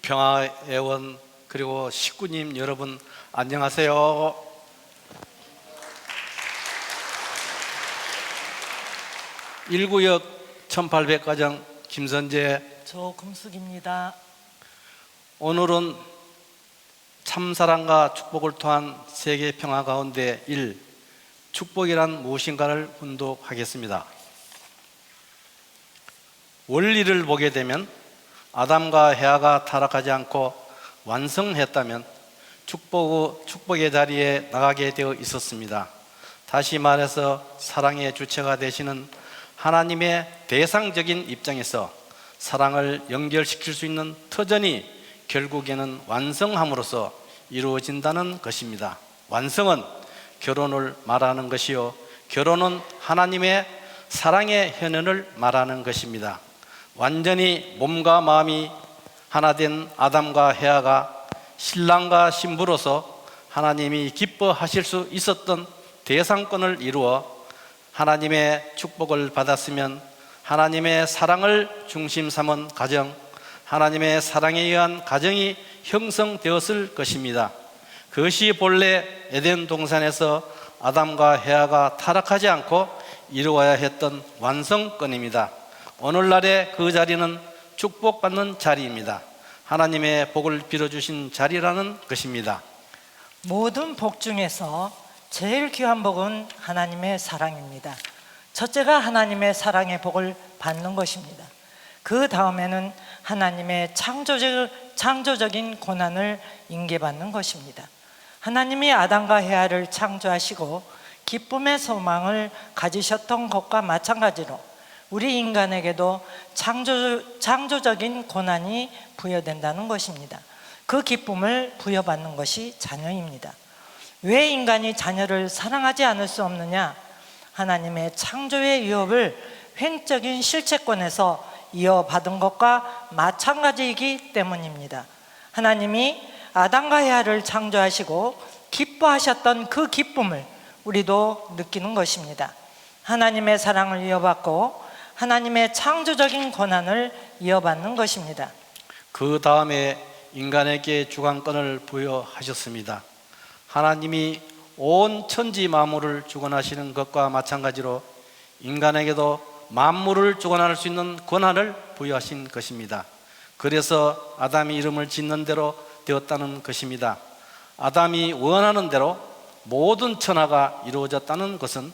평화회원 그리고 식구님 여러분 안녕하세요. 일구역 1800가정 김선재 조금숙입니다. 오늘은 참사랑과 축복을 통한 세계 평화 가운데 축복이란 무엇인가를 훈독하겠습니다. 원리를 보게 되면 아담과 헤아가 타락하지 않고 완성했다면 축복의 자리에 나가게 되어 있었습니다. 다시 말해서 사랑의 주체가 되시는 하나님의 대상적인 입장에서 사랑을 연결시킬 수 있는 터전이 결국에는 완성함으로써 이루어진다는 것입니다. 완성은 결혼을 말하는 것이요, 결혼은 하나님의 사랑의 현현을 말하는 것입니다. 완전히 몸과 마음이 하나 된 아담과 헤아가 신랑과 신부로서 하나님이 기뻐하실 수 있었던 대상권을 이루어 하나님의 축복을 받았으면 하나님의 사랑을 중심 삼은 가정, 하나님의 사랑에 의한 가정이 형성되었을 것입니다. 그것이 본래 에덴 동산에서 아담과 헤아가 타락하지 않고 이루어야 했던 완성권입니다. 오늘날의 그 자리는 축복받는 자리입니다. 하나님의 복을 빌어주신 자리라는 것입니다. 모든 복 중에서 제일 귀한 복은 하나님의 사랑입니다. 첫째가 하나님의 사랑의 복을 받는 것입니다. 그 다음에는 하나님의 창조적인 고난을 인계받는 것입니다. 하나님이 아담과 헤아를 창조하시고 기쁨의 소망을 가지셨던 것과 마찬가지로 우리 인간에게도 창조적인 고난이 부여된다는 것입니다. 그 기쁨을 부여받는 것이 자녀입니다. 왜 인간이 자녀를 사랑하지 않을 수 없느냐? 하나님의 창조의 유업을 횡적인 실체권에서 이어받은 것과 마찬가지이기 때문입니다. 하나님이 아담과 헤아를 창조하시고 기뻐하셨던 그 기쁨을 우리도 느끼는 것입니다. 하나님의 사랑을 이어받고 하나님의 창조적인 권한을 이어받는 것입니다. 그 다음에 인간에게 주관권을 부여하셨습니다. 하나님이 온 천지 만물을 주관하시는 것과 마찬가지로 인간에게도 만물을 주관할 수 있는 권한을 부여하신 것입니다. 그래서 아담이 이름을 짓는 대로 되었다는 것입니다. 아담이 원하는 대로 모든 천하가 이루어졌다는 것은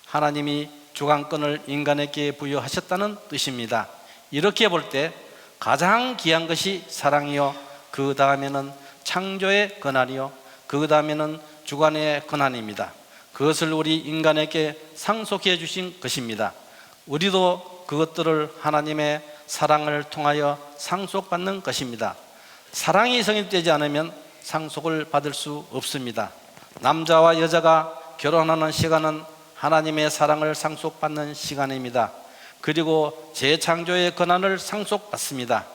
하나님이 주관권을 인간에게 부여하셨다는 뜻입니다. 이렇게 볼 때 가장 귀한 것이 사랑이요, 그 다음에는 창조의 권한이요, 그 다음에는 주관의 권한입니다. 그것을 우리 인간에게 상속해 주신 것입니다. 우리도 그것들을 하나님의 사랑을 통하여 상속받는 것입니다. 사랑이 성립되지 않으면 상속을 받을 수 없습니다. 남자와 여자가 결혼하는 시간은 하나님의 사랑을 상속받는 시간입니다. 그리고 재창조의 권한을 상속받습니다.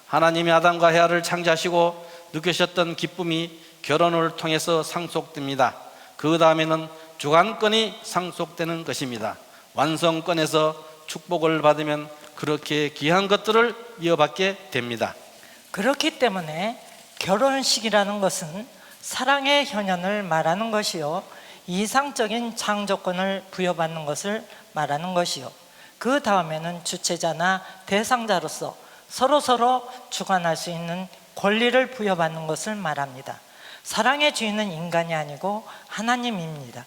하나님이 아담과 헤아를 창조하시고 느끼셨던 기쁨이 결혼을 통해서 상속됩니다. 그 다음에는 주관권이 상속되는 것입니다. 완성권에서 축복을 받으면 그렇게 귀한 것들을 이어받게 됩니다. 그렇기 때문에 결혼식이라는 것은 사랑의 현현을 말하는 것이요, 이상적인 창조권을 부여받는 것을 말하는 것이요, 그 다음에는 주체자나 대상자로서 서로 주관할 수 있는 권리를 부여받는 것을 말합니다. 사랑의 주인은 인간이 아니고 하나님입니다.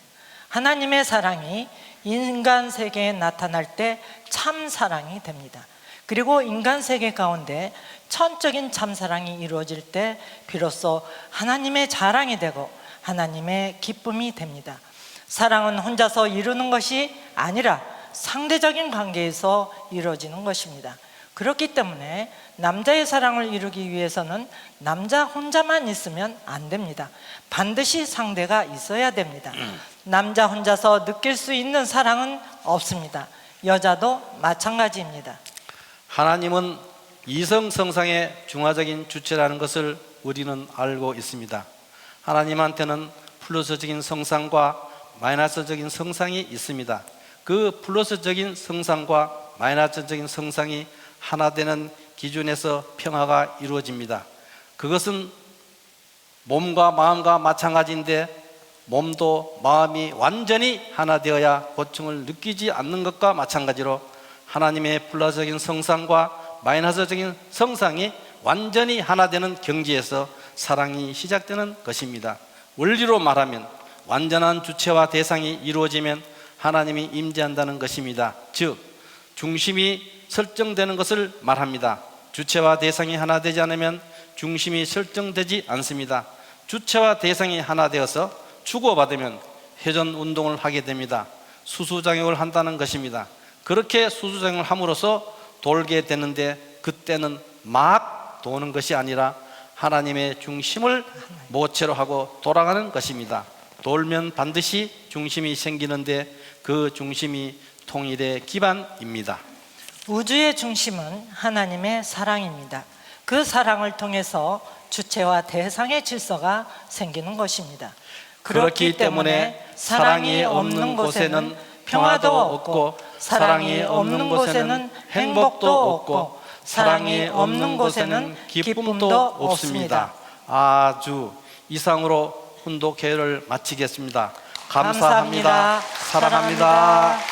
하나님의 사랑이 인간 세계에 나타날 때 참 사랑이 됩니다. 그리고 인간 세계 가운데 천적인 참사랑이 이루어질 때 비로소 하나님의 자랑이 되고 하나님의 기쁨이 됩니다. 사랑은 혼자서 이루는 것이 아니라 상대적인 관계에서 이루어지는 것입니다. 그렇기 때문에 남자의 사랑을 이루기 위해서는 남자 혼자만 있으면 안 됩니다. 반드시 상대가 있어야 됩니다. 남자 혼자서 느낄 수 있는 사랑은 없습니다. 여자도 마찬가지입니다. 하나님은 이성성상의 중화적인 주체라는 것을 우리는 알고 있습니다. 하나님한테는 플러스적인 성상과 마이너스적인 성상이 있습니다. 그 플러스적인 성상과 마이너스적인 성상이 하나 되는 기준에서 평화가 이루어집니다. 그것은 몸과 마음과 마찬가지인데 몸도 마음이 완전히 하나 되어야 고충을 느끼지 않는 것과 마찬가지로 하나님의 플러스적인 성상과 마이너스적인 성상이 완전히 하나 되는 경지에서 사랑이 시작되는 것입니다. 원리로 말하면 완전한 주체와 대상이 이루어지면 하나님이 임재한다는 것입니다. 즉 중심이 설정되는 것을 말합니다. 주체와 대상이 하나 되지 않으면 중심이 설정되지 않습니다. 주체와 대상이 하나 되어서 주고받으면 회전 운동을 하게 됩니다. 수수작용을 한다는 것입니다. 그렇게 수수작용을 함으로써 돌게 되는데 그때는 막 도는 것이 아니라 하나님의 중심을 모체로 하고 돌아가는 것입니다. 돌면 반드시 중심이 생기는데 그 중심이 통일의 기반입니다. 우주의 중심은 하나님의 사랑입니다. 그 사랑을 통해서 주체와 대상의 질서가 생기는 것입니다. 그렇기 때문에 사랑이 없는 곳에는 평화도 없고 사랑이 없는 곳에는 행복도 없고 사랑이 없는 곳에는 기쁨도 없습니다. 아주 이상으로 훈독회를 마치겠습니다. 감사합니다. 사랑합니다.